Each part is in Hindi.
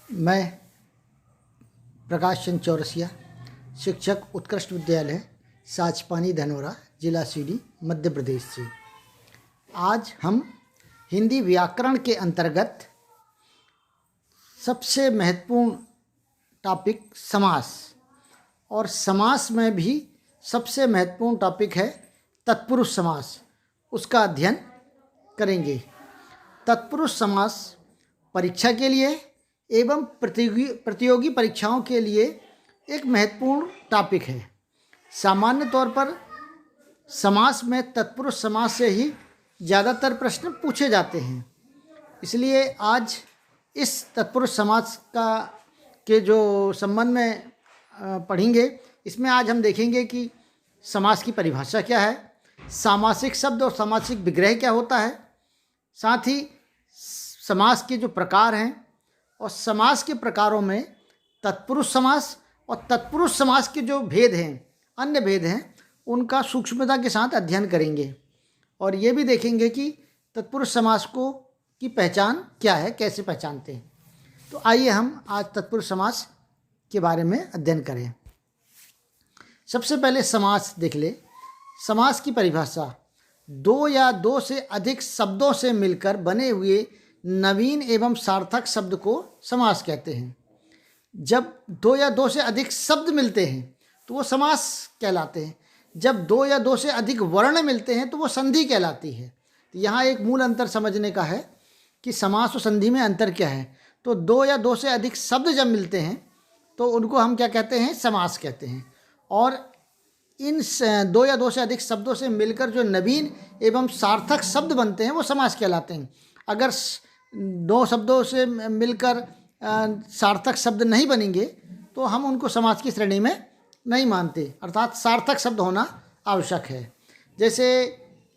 मैं प्रकाश चंद चौरसिया, शिक्षक उत्कृष्ट विद्यालय साचपानी धनोरा, जिला सीधी, मध्य प्रदेश से। आज हम हिंदी व्याकरण के अंतर्गत सबसे महत्वपूर्ण टॉपिक समास, और समास में भी सबसे महत्वपूर्ण टॉपिक है तत्पुरुष समास, उसका अध्ययन करेंगे। तत्पुरुष समास परीक्षा के लिए एवं प्रतियोगी परीक्षाओं के लिए एक महत्वपूर्ण टॉपिक है। सामान्य तौर पर समास में तत्पुरुष समास से ही ज़्यादातर प्रश्न पूछे जाते हैं, इसलिए आज इस तत्पुरुष समास के जो संबंध में पढ़ेंगे, इसमें आज हम देखेंगे कि समास की परिभाषा क्या है, सामासिक शब्द और सामासिक विग्रह क्या होता है, साथ ही समास के जो प्रकार हैं और समास के प्रकारों में तत्पुरुष समास और तत्पुरुष समास के जो भेद हैं, अन्य भेद हैं, उनका सूक्ष्मता के साथ अध्ययन करेंगे। और ये भी देखेंगे कि तत्पुरुष समास की पहचान क्या है, कैसे पहचानते हैं। तो आइए हम आज तत्पुरुष समास के बारे में अध्ययन करें। सबसे पहले समास देख ले। समास की परिभाषा: दो या दो से अधिक शब्दों से मिलकर बने हुए नवीन एवं सार्थक शब्द को समास कहते हैं। जब दो या दो से अधिक शब्द मिलते हैं तो वो समास कहलाते हैं। जब दो या दो से अधिक वर्ण मिलते हैं तो वो संधि कहलाती है। तो यहाँ एक मूल अंतर समझने का है कि समास और संधि में अंतर क्या है। तो दो या दो से अधिक शब्द जब मिलते हैं तो उनको हम क्या कहते हैं, समास कहते हैं। और इन दो या दो से अधिक शब्दों से मिलकर जो नवीन एवं सार्थक शब्द बनते हैं वो समास कहलाते हैं। अगर दो शब्दों से मिलकर सार्थक शब्द नहीं बनेंगे तो हम उनको समास की श्रेणी में नहीं मानते, अर्थात सार्थक शब्द होना आवश्यक है। जैसे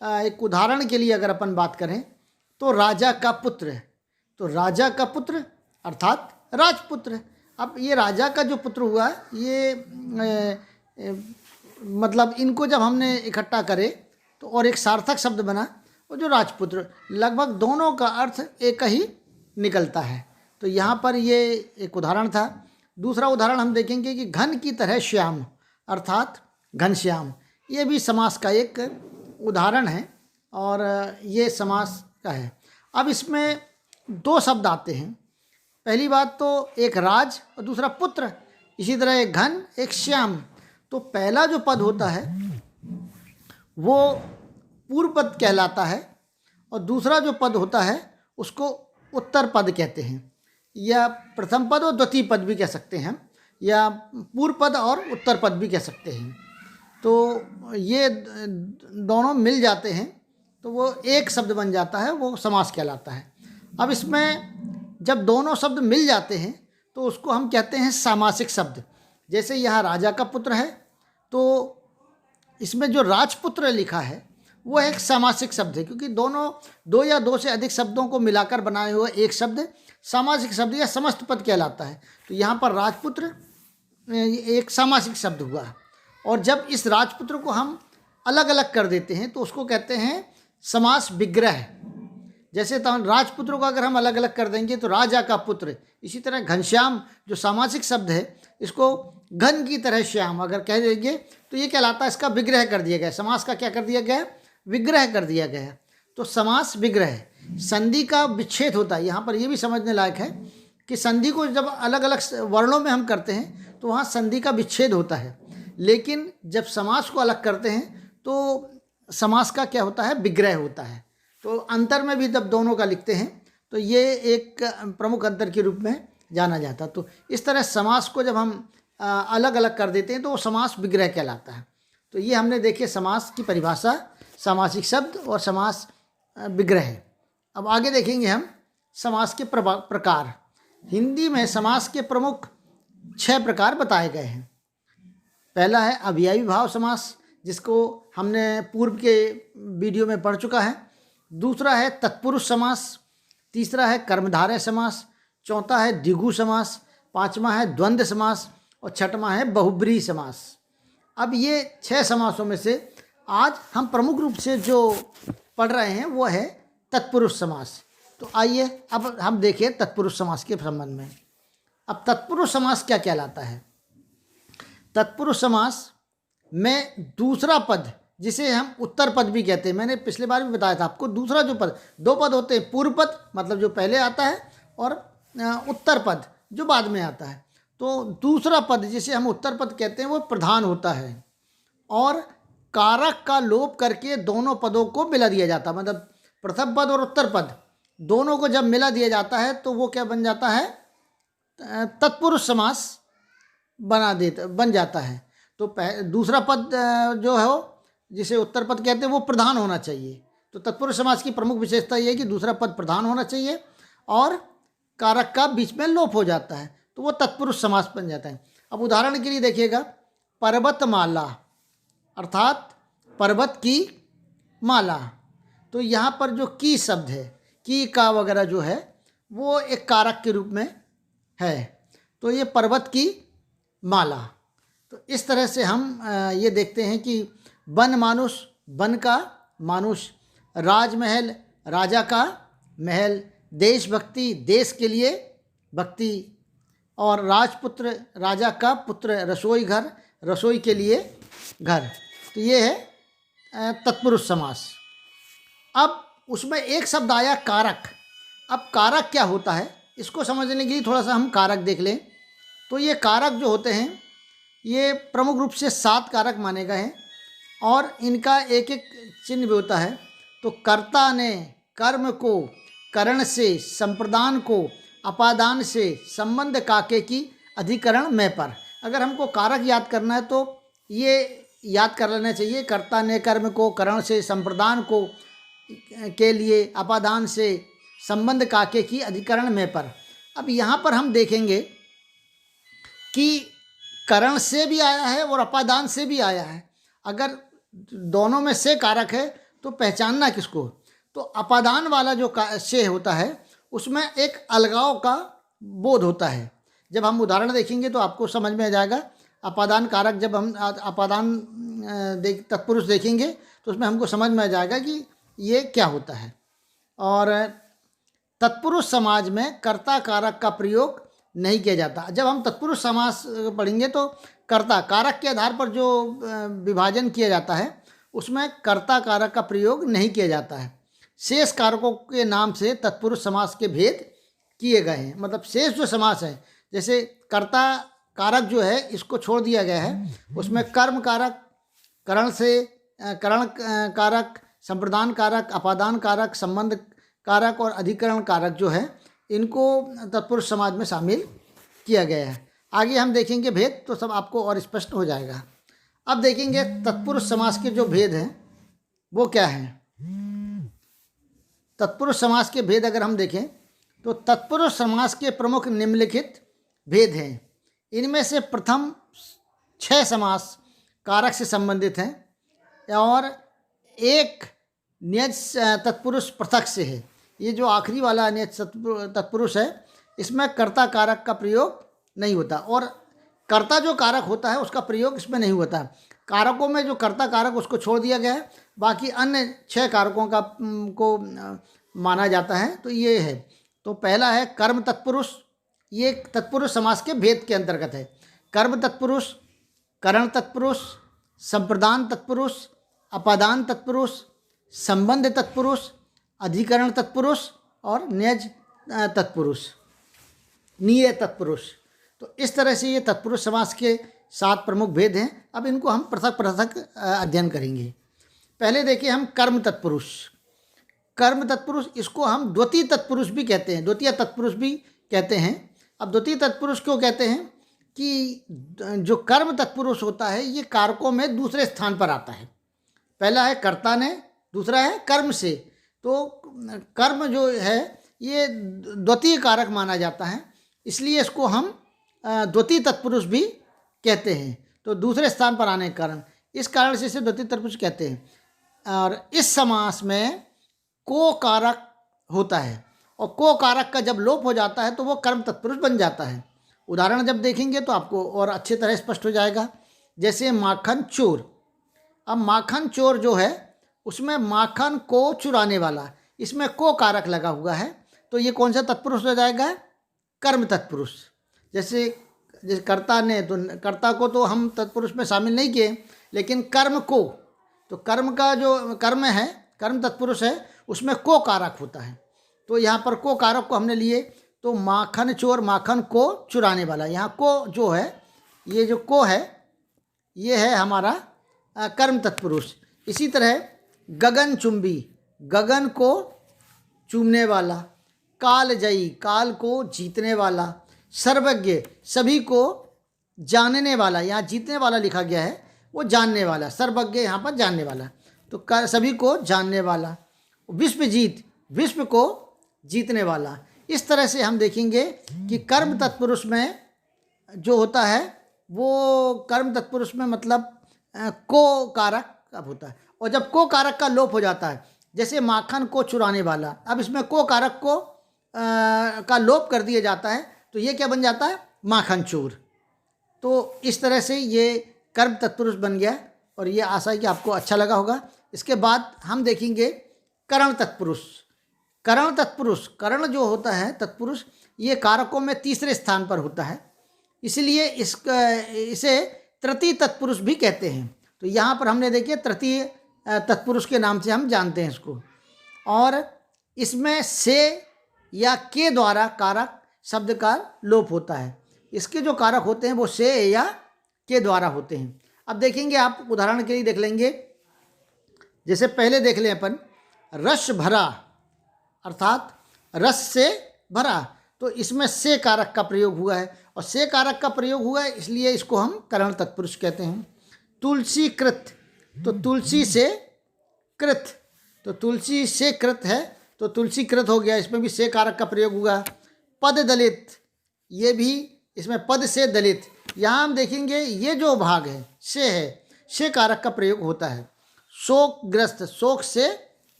एक उदाहरण के लिए अगर अपन बात करें तो राजा का पुत्र, तो राजा का पुत्र अर्थात राजपुत्र। अब ये राजा का जो पुत्र हुआ, ये मतलब इनको जब हमने इकट्ठा करे तो और एक सार्थक शब्द बना, वो जो राजपुत्र, लगभग दोनों का अर्थ एक ही निकलता है। तो यहाँ पर ये एक उदाहरण था। दूसरा उदाहरण हम देखेंगे कि घन की तरह श्याम अर्थात घनश्याम, ये भी समास का एक उदाहरण है और ये समास का है। अब इसमें दो शब्द आते हैं। पहली बात तो एक राज और दूसरा पुत्र, इसी तरह एक घन एक श्याम। तो पहला जो पद होता है वो पूर्व पद कहलाता है और दूसरा जो पद होता है उसको उत्तर पद कहते हैं, या प्रथम पद और द्वितीय पद भी कह सकते हैं, या पूर्व पद और उत्तर पद भी कह सकते हैं। तो ये दोनों मिल जाते हैं तो वो एक शब्द बन जाता है, वो समास कहलाता है। अब इसमें जब दोनों शब्द मिल जाते हैं तो उसको हम कहते हैं सामासिक शब्द। जैसे यहाँ राजा का पुत्र है तो इसमें जो राजपुत्र लिखा है वो एक सामासिक शब्द है, क्योंकि दो या दो से अधिक शब्दों को मिलाकर बनाए हुए एक शब्द सामासिक शब्द या समस्त पद कहलाता है। तो यहाँ पर राजपुत्र एक सामासिक शब्द हुआ, और जब इस राजपुत्र को हम अलग अलग कर देते हैं तो उसको कहते हैं समास विग्रह। जैसे तो राजपुत्र को अगर हम अलग अलग कर देंगे तो राजा का पुत्र, इसी तरह घनश्याम जो सामासिक शब्द है, इसको घन की तरह श्याम अगर कह देंगे तो ये कहलाता है, इसका विग्रह कर दिया गया। समास का क्या कर दिया गया, विग्रह कर दिया गया। तो समास विग्रह, संधि का विच्छेद होता है। यहाँ पर ये भी समझने लायक है कि संधि को जब अलग अलग वर्णों में हम करते हैं तो वहाँ संधि का विच्छेद होता है, लेकिन जब समास को अलग करते हैं तो समास का क्या होता है, विग्रह होता है। तो अंतर में भी जब दोनों का लिखते हैं तो ये एक प्रमुख अंतर के रूप में जाना जाता है। तो इस तरह समास को जब हम अलग अलग कर देते हैं तो वो समास विग्रह कहलाता है। तो ये हमने देखे समास की परिभाषा, सामासिक शब्द और समास विग्रह। अब आगे देखेंगे हम समास के प्रकार। हिंदी में समास के प्रमुख 6 प्रकार बताए गए हैं। पहला है अव्ययी भाव समास, जिसको हमने पूर्व के वीडियो में पढ़ चुका है। दूसरा है तत्पुरुष समास, तीसरा है कर्मधारय समास, चौथा है द्विगु समास, पांचवा है द्वंद्व समास और छठवां है बहुब्रीहि समास। अब ये 6 समासों में से आज हम प्रमुख रूप से जो पढ़ रहे हैं वो है तत्पुरुष समास। तो आइए अब हम देखें तत्पुरुष समास के संबंध में। अब तत्पुरुष समास क्या कहलाता है? तत्पुरुष समास में दूसरा पद, जिसे हम उत्तर पद भी कहते हैं, मैंने पिछले बार भी बताया था आपको, दूसरा जो पद, दो पद होते हैं, पूर्व पद मतलब जो पहले आता है और उत्तर पद जो बाद में आता है। तो दूसरा पद जिसे हम उत्तर पद कहते हैं वो प्रधान होता है और कारक का लोप करके दोनों पदों को मिला दिया जाता है। मतलब प्रथम पद और उत्तर पद दोनों को जब मिला दिया जाता है तो वो क्या बन जाता है? तत्पुरुष समास बन जाता है। तो दूसरा पद जो है जिसे उत्तर पद कहते हैं वो प्रधान होना चाहिए। तो तत्पुरुष समास की प्रमुख विशेषता ये है कि दूसरा पद प्रधान होना चाहिए और कारक का बीच में लोप हो जाता है, तो वो तत्पुरुष समास बन जाता है। अब उदाहरण के लिए देखिएगा, पर्वतमाला अर्थात पर्वत की माला। तो यहाँ पर जो की शब्द है, की का वगैरह जो है वो एक कारक के रूप में है, तो ये पर्वत की माला। तो इस तरह से हम ये देखते हैं कि वन मानुष, वन का मानुष, राजमहल राजा का महल, देशभक्ति देश के लिए भक्ति, और राजपुत्र राजा का पुत्र, रसोई घर रसोई के लिए घर। तो ये है तत्पुरुष समास। अब उसमें एक शब्द आया कारक। अब कारक क्या होता है इसको समझने के लिए थोड़ा सा हम कारक देख लें। तो ये कारक जो होते हैं ये प्रमुख रूप से 7 कारक माने गए हैं और इनका एक एक चिन्ह भी होता है। तो कर्ता ने कर्म को, करण से, संप्रदान को, अपादान से, संबंध काके की अधिकरण में पर। अगर हमको कारक याद करना है तो ये याद कर लेना चाहिए, कर्ता ने कर्म को, करण से, संप्रदान को के लिए, अपादान से, संबंध काके की अधिकरण में पर। अब यहाँ पर हम देखेंगे कि करण से भी आया है और अपादान से भी आया है। अगर दोनों में से कारक है तो पहचानना किसको? तो अपादान वाला जो से होता है उसमें एक अलगाव का बोध होता है। जब हम उदाहरण देखेंगे तो आपको समझ में आ जाएगा। अपादान कारक जब हम अपादान तत्पुरुष देखेंगे तो उसमें हमको समझ में आ जाएगा कि ये क्या होता है। और तत्पुरुष समाज में कर्ता कारक का प्रयोग नहीं किया जाता। जब हम तत्पुरुष समास पढ़ेंगे तो कर्ता कारक के आधार पर जो विभाजन किया जाता है उसमें कर्ता कारक का प्रयोग नहीं किया जाता है। शेष कारकों के नाम से तत्पुरुष समास के भेद किए गए हैं। मतलब शेष जो समास है, जैसे कर्ता कारक जो है इसको छोड़ दिया गया है, उसमें कर्म कारक, करण से, करण कारक, संप्रदान कारक, अपादान कारक, संबंध कारक और अधिकरण कारक जो है इनको तत्पुरुष समाज में शामिल किया गया है। आगे हम देखेंगे भेद तो सब आपको और स्पष्ट हो जाएगा। अब देखेंगे तत्पुरुष समास के जो भेद हैं वो क्या हैं। तत्पुरुष समास के भेद अगर हम देखें तो तत्पुरुष समास के प्रमुख निम्नलिखित भेद हैं। इनमें से प्रथम 6 समास कारक से संबंधित हैं और एक नियज तत्पुरुष पृथक से है। ये जो आखिरी वाला नियज तत्पुरुष है इसमें कर्ता कारक का प्रयोग नहीं होता और कर्ता जो कारक होता है उसका प्रयोग इसमें नहीं होता। कारकों में जो कर्ता कारक उसको छोड़ दिया गया है, बाकी अन्य 6 कारकों का को माना जाता है। तो ये है, तो पहला है कर्म तत्पुरुष। ये तत्पुरुष समास के भेद के अंतर्गत है। कर्म तत्पुरुष, करण तत्पुरुष, संप्रदान तत्पुरुष, अपादान तत्पुरुष, संबंध तत्पुरुष, अधिकरण तत्पुरुष और नियज तत्पुरुष, निय तत्पुरुष। तो इस तरह से ये तत्पुरुष समास के 7 प्रमुख भेद हैं। अब इनको हम पृथक पृथक अध्ययन करेंगे। पहले देखिए हम कर्म तत्पुरुष। कर्म तत्पुरुष इसको हम द्वितीय तत्पुरुष भी कहते हैं, द्वितीय तत्पुरुष भी कहते हैं। अब द्वितीय तत्पुरुष क्यों कहते हैं कि जो कर्म तत्पुरुष होता है ये कारकों में दूसरे स्थान पर आता है। पहला है कर्ता ने, दूसरा है कर्म से। तो कर्म जो है ये द्वितीय कारक माना जाता है, इसलिए इसको हम द्वितीय तत्पुरुष भी कहते हैं। तो दूसरे स्थान पर आने के कारण, इस कारण से इसे द्वितीय तत्पुरुष कहते हैं। और इस समास में को कारक होता है और को कारक का जब लोप हो जाता है तो वो कर्म तत्पुरुष बन जाता है। उदाहरण जब देखेंगे तो आपको और अच्छी तरह स्पष्ट हो जाएगा। जैसे माखन चोर। अब माखन चोर जो है उसमें माखन को चुराने वाला, इसमें को कारक लगा हुआ है, तो ये कौन सा तत्पुरुष हो जाएगा? कर्म तत्पुरुष। जैसे जैसे कर्ता ने, तो कर्ता को तो हम तत्पुरुष में शामिल नहीं किए, लेकिन कर्म को, तो कर्म का जो कर्म है, कर्म तत्पुरुष है, उसमें को कारक होता है। तो यहाँ पर को कारक को हमने लिए, तो माखन चोर, माखन को चुराने वाला, यहाँ को जो है, ये जो को है ये है हमारा कर्म तत्पुरुष। इसी तरह गगन चुंबी, गगन को चूमने वाला, कालजयी, काल को जीतने वाला, सर्वज्ञ, सभी को जानने वाला, यहाँ जीतने वाला लिखा गया है, वो जानने वाला, सर्वज्ञ यहाँ पर जानने वाला, तो सभी को जानने वाला। विश्वजीत, विश्व को जीतने वाला। इस तरह से हम देखेंगे कि कर्म तत्पुरुष में जो होता है वो कर्म तत्पुरुष में मतलब को कारक अब होता है, और जब को कारक का लोप हो जाता है, जैसे माखन को चुराने वाला, अब इसमें को कारक को का लोप कर दिया जाता है, तो ये क्या बन जाता है, माखन चोर। तो इस तरह से ये कर्म तत्पुरुष बन गया, और ये आशा है कि आपको अच्छा लगा होगा। इसके बाद हम देखेंगे करण तत्पुरुष। करण तत्पुरुष, करण जो होता है तत्पुरुष, ये कारकों में तीसरे स्थान पर होता है, इसलिए इसे तृतीय तत्पुरुष भी कहते हैं। तो यहाँ पर हमने देखिए तृतीय तत्पुरुष के नाम से हम जानते हैं इसको। और इसमें से या के द्वारा कारक शब्द का लोप होता है। इसके जो कारक होते हैं वो से या के द्वारा होते हैं। अब देखेंगे, आप उदाहरण के लिए देख लेंगे, जैसे पहले देख लें अपन, रस भरा, अर्थात रस से भरा, तो इसमें से कारक का प्रयोग हुआ है, और से कारक का प्रयोग हुआ है इसलिए इसको हम करण तत्पुरुष कहते हैं। तुलसी कृत, तो तुलसी से कृत, तो तुलसी से कृत है, तो तुलसी कृत हो गया, इसमें भी से कारक का प्रयोग हुआ। पद दलित, ये भी इसमें पद से दलित, यहाँ हम देखेंगे ये जो भाग है से है, से कारक का प्रयोग होता है। शोकग्रस्त, शोक से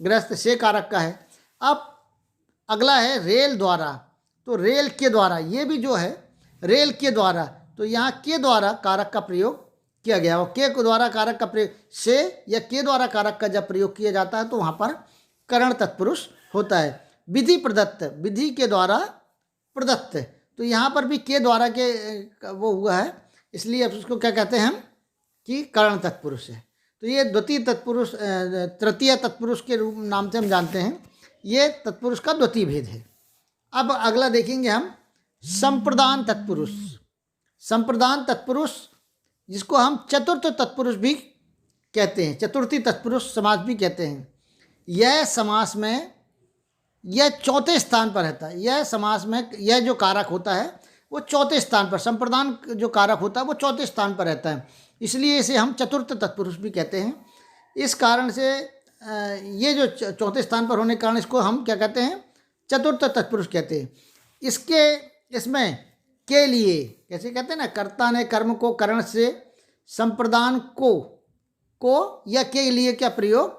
ग्रस्त, से कारक का है। अब अगला है रेल द्वारा, तो रेल के द्वारा, ये भी जो है रेल के द्वारा, तो यहाँ के द्वारा कारक का प्रयोग किया गया, और के द्वारा कारक का प्रयोग, से या के द्वारा कारक का जब प्रयोग किया जाता है तो वहाँ पर करण तत्पुरुष होता है। विधि प्रदत्त, विधि के द्वारा प्रदत्त, तो यहाँ पर भी के द्वारा के वो हुआ है, इसलिए अब उसको क्या कहते हैं हम कि करण तत्पुरुष है। तो ये द्वितीय तत्पुरुष, तृतीय तत्पुरुष के रूप नाम से हम जानते हैं, ये तत्पुरुष का द्वितीय भेद है। अब अगला देखेंगे हम संप्रदान तत्पुरुष। संप्रदान तत्पुरुष जिसको हम चतुर्थ तत्पुरुष भी कहते हैं, चतुर्थी तत्पुरुष समास भी कहते हैं। यह समास में यह चौथे स्थान पर रहता है। यह समास में यह जो कारक होता है वो चौथे स्थान पर, संप्रदान जो कारक होता है वो चौथे स्थान पर रहता है, इसलिए इसे हम चतुर्थ तत्पुरुष भी कहते हैं। इस कारण से ये जो चौथे स्थान पर होने के कारण इसको हम क्या कहते हैं, चतुर्थ तत्पुरुष कहते हैं। इसमें के लिए कैसे कहते हैं ना, कर्ता ने कर्म को करण से संप्रदान को या के लिए का प्रयोग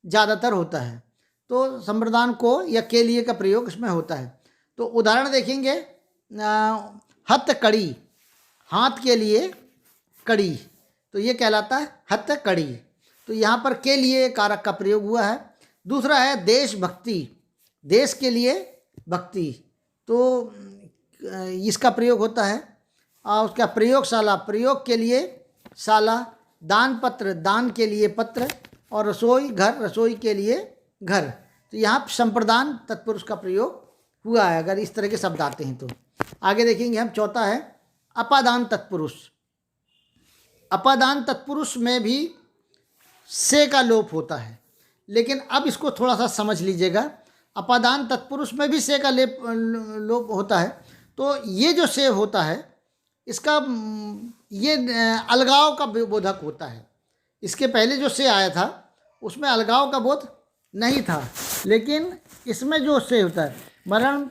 ज़्यादातर होता है, तो संप्रदान को या के लिए का प्रयोग इसमें होता है। तो उदाहरण देखेंगे, हथकड़ी, हाथ के लिए कड़ी, तो ये कहलाता है हथकड़ी, तो यहाँ पर के लिए कारक का प्रयोग हुआ है। दूसरा है देशभक्ति, देश के लिए भक्ति, तो इसका प्रयोग होता है। और उसका प्रयोगशाला, प्रयोग के लिए शाला, दान पत्र, दान के लिए पत्र, और रसोई घर, रसोई के लिए घर, तो यहाँ संप्रदान तत्पुरुष का प्रयोग हुआ है अगर इस तरह के शब्द आते हैं तो। आगे देखेंगे हम, चौथा है अपादान तत्पुरुष। अपादान तत्पुरुष में भी से का लोप होता है, लेकिन अब इसको थोड़ा सा समझ लीजिएगा। अपादान तत्पुरुष में भी से का लोप होता है, तो ये जो से होता है इसका ये अलगाव का बोधक होता है। इसके पहले जो से आया था उसमें अलगाव का बोध नहीं था, लेकिन इसमें जो से होता है मरण,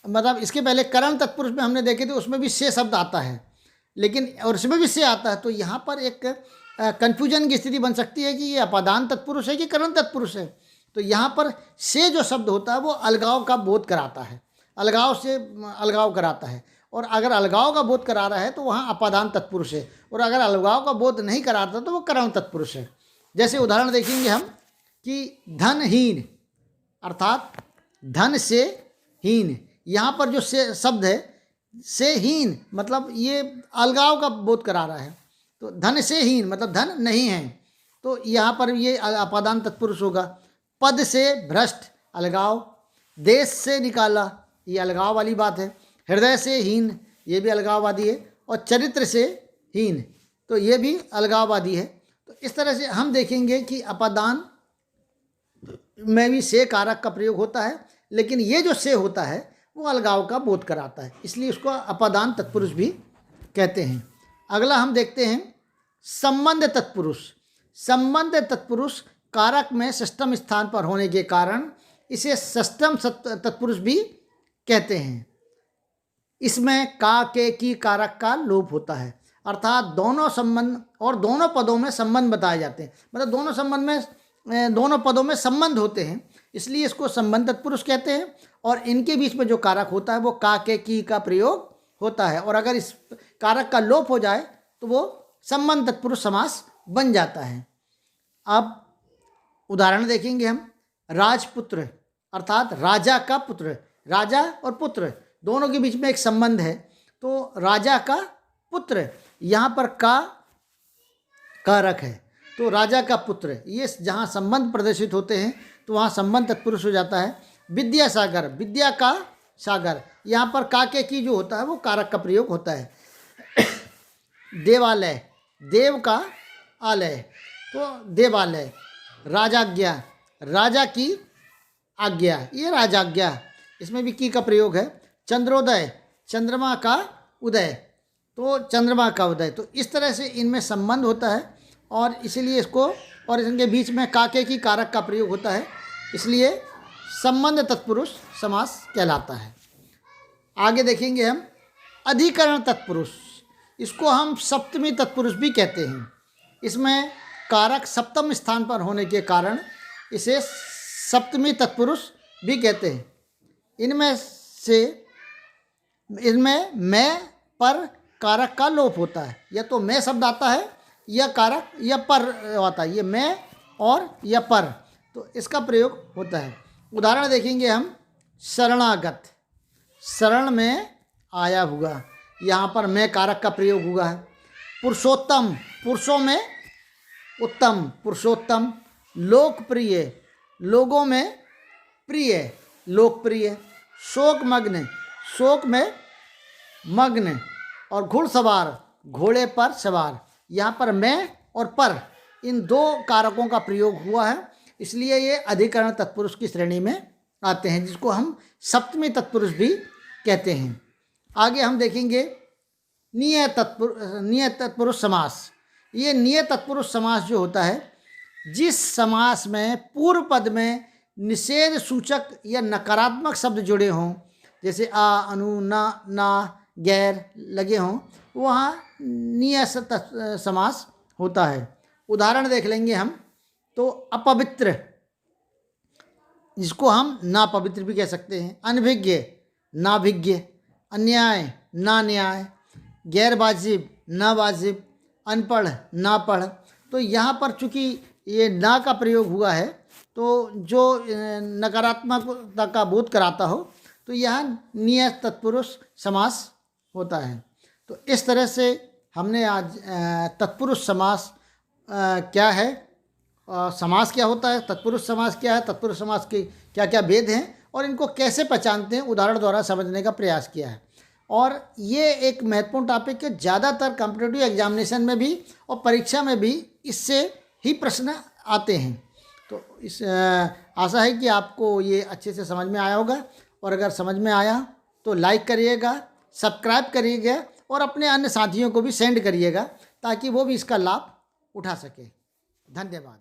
मतलब इसके पहले करण तत्पुरुष में हमने देखे थे उसमें भी से शब्द आता है, लेकिन और इसमें भी से आता है, तो यहाँ पर एक कन्फ्यूजन की स्थिति बन सकती है कि ये अपादान तत्पुरुष है कि करण तत्पुरुष है। तो यहाँ पर से जो शब्द होता है वो अलगाव का बोध कराता है, अलगाव से अलगाव कराता है, और अगर अलगाव का बोध करा रहा है तो वहाँ अपादान तत्पुरुष है, और अगर अलगाव का बोध नहीं कराता तो वो करण तत्पुरुष है। जैसे उदाहरण देखेंगे हम कि धनहीन, अर्थात धन से हीन, यहाँ पर जो से शब्द है से हीन मतलब ये अलगाव का बोध करा रहा है। तो धन से हीन मतलब धन नहीं है, तो यहाँ पर ये अपादान तत्पुरुष होगा। पद से भ्रष्ट अलगाव, देश से निकाला ये अलगाव वाली बात है। हृदय से हीन ये भी अलगाववादी है, और चरित्र से हीन तो ये भी अलगाववादी है। तो इस तरह से हम देखेंगे कि अपादान में भी से कारक का प्रयोग होता है, लेकिन ये जो से होता है वो अलगाव का बोध कराता है, इसलिए उसको अपादान तत्पुरुष भी कहते हैं। अगला हम देखते हैं संबंध तत्पुरुष। संबंध तत्पुरुष कारक में षष्ठम स्थान पर होने के कारण इसे षष्ठम तत्पुरुष भी कहते हैं। इसमें का के की कारक का लोप होता है, अर्थात दोनों संबंध और दोनों पदों में संबंध बताए जाते हैं, मतलब दोनों पदों में संबंध होते हैं, इसलिए इसको संबंध तत्पुरुष कहते हैं। और इनके बीच में जो कारक होता है वो का के की का प्रयोग होता है, और अगर इस कारक का लोप हो जाए तो वो संबंध तत्पुरुष समास बन जाता है। अब उदाहरण देखेंगे हम। राजपुत्र अर्थात राजा का पुत्र, राजा और पुत्र दोनों के बीच में एक संबंध है, तो राजा का पुत्र यहाँ पर का कारक है, तो राजा का पुत्र ये जहाँ संबंध प्रदर्शित होते हैं तो वहाँ संबंध तत्पुरुष हो जाता है। विद्यासागर विद्या का सागर, यहाँ पर का के की जो होता है वो कारक का प्रयोग होता है। देवालय देव का आलय, तो देवालय। राजाज्ञा राजा की आज्ञा, ये राजाज्ञा, इसमें भी की का प्रयोग है। चंद्रोदय चंद्रमा का उदय, तो चंद्रमा का उदय। तो इस तरह से इनमें संबंध होता है और इसीलिए इसको, और इनके बीच में काके की कारक का प्रयोग होता है, इसलिए संबंध तत्पुरुष समास कहलाता है। आगे देखेंगे हम अधिकरण तत्पुरुष। इसको हम सप्तमी तत्पुरुष भी कहते हैं। इसमें कारक सप्तम स्थान पर होने के कारण इसे सप्तमी तत्पुरुष भी कहते हैं। इनमें मैं पर कारक का लोप होता है, या तो मैं शब्द आता है या कारक या पर आता है, ये मैं और या पर, तो इसका प्रयोग होता है। उदाहरण देखेंगे हम। शरणागत शरण में आया हुआ, यहाँ पर मैं कारक का प्रयोग हुआ है। पुरुषोत्तम पुरुषों में उत्तम, पुरुषोत्तम। लोकप्रिय लोगों में प्रिय, लोकप्रिय। शोकमग्न शोक में मग्न, और घुड़सवार घोड़े पर सवार, यहाँ पर मैं और पर इन दो कारकों का प्रयोग हुआ है, इसलिए ये अधिकरण तत्पुरुष की श्रेणी में आते हैं, जिसको हम सप्तमी तत्पुरुष भी कहते हैं। आगे हम देखेंगे नियत तत्पुरुष समास। ये नियत तत्पुरुष समास जो होता है, जिस समास में पूर्व पद में निषेध सूचक या नकारात्मक शब्द जुड़े हों, जैसे आ, अनु, ना, ना, गैर लगे हों, वहाँ नियत समास होता है। उदाहरण देख लेंगे हम। तो अपवित्र, जिसको हम नापवित्र भी कह सकते हैं। अनभिज्ञ नाभिज्ञ, अन्याय ना न्याय, गैर वाजिब ना वाजिब, अनपढ़ ना पढ़। तो यहाँ पर चूँकि ये ना का प्रयोग हुआ है, तो जो नकारात्मकता का बोध कराता हो, तो यहाँ नियत तत्पुरुष समास होता है। तो इस तरह से हमने आज तत्पुरुष समास क्या है, समास क्या होता है, तत्पुरुष समास क्या है, तत्पुरुष समास के क्या क्या भेद हैं और इनको कैसे पहचानते हैं, उदाहरण द्वारा समझने का प्रयास किया है। और ये एक महत्वपूर्ण टॉपिक है, ज़्यादातर कॉम्पिटिटिव एग्जामिनेशन में भी और परीक्षा में भी इससे ही प्रश्न आते हैं। तो इस आशा है कि आपको ये अच्छे से समझ में आया होगा, और अगर समझ में आया तो लाइक करिएगा, सब्सक्राइब करिएगा और अपने अन्य साथियों को भी सेंड करिएगा, ताकि वो भी इसका लाभ उठा सके। धन्यवाद।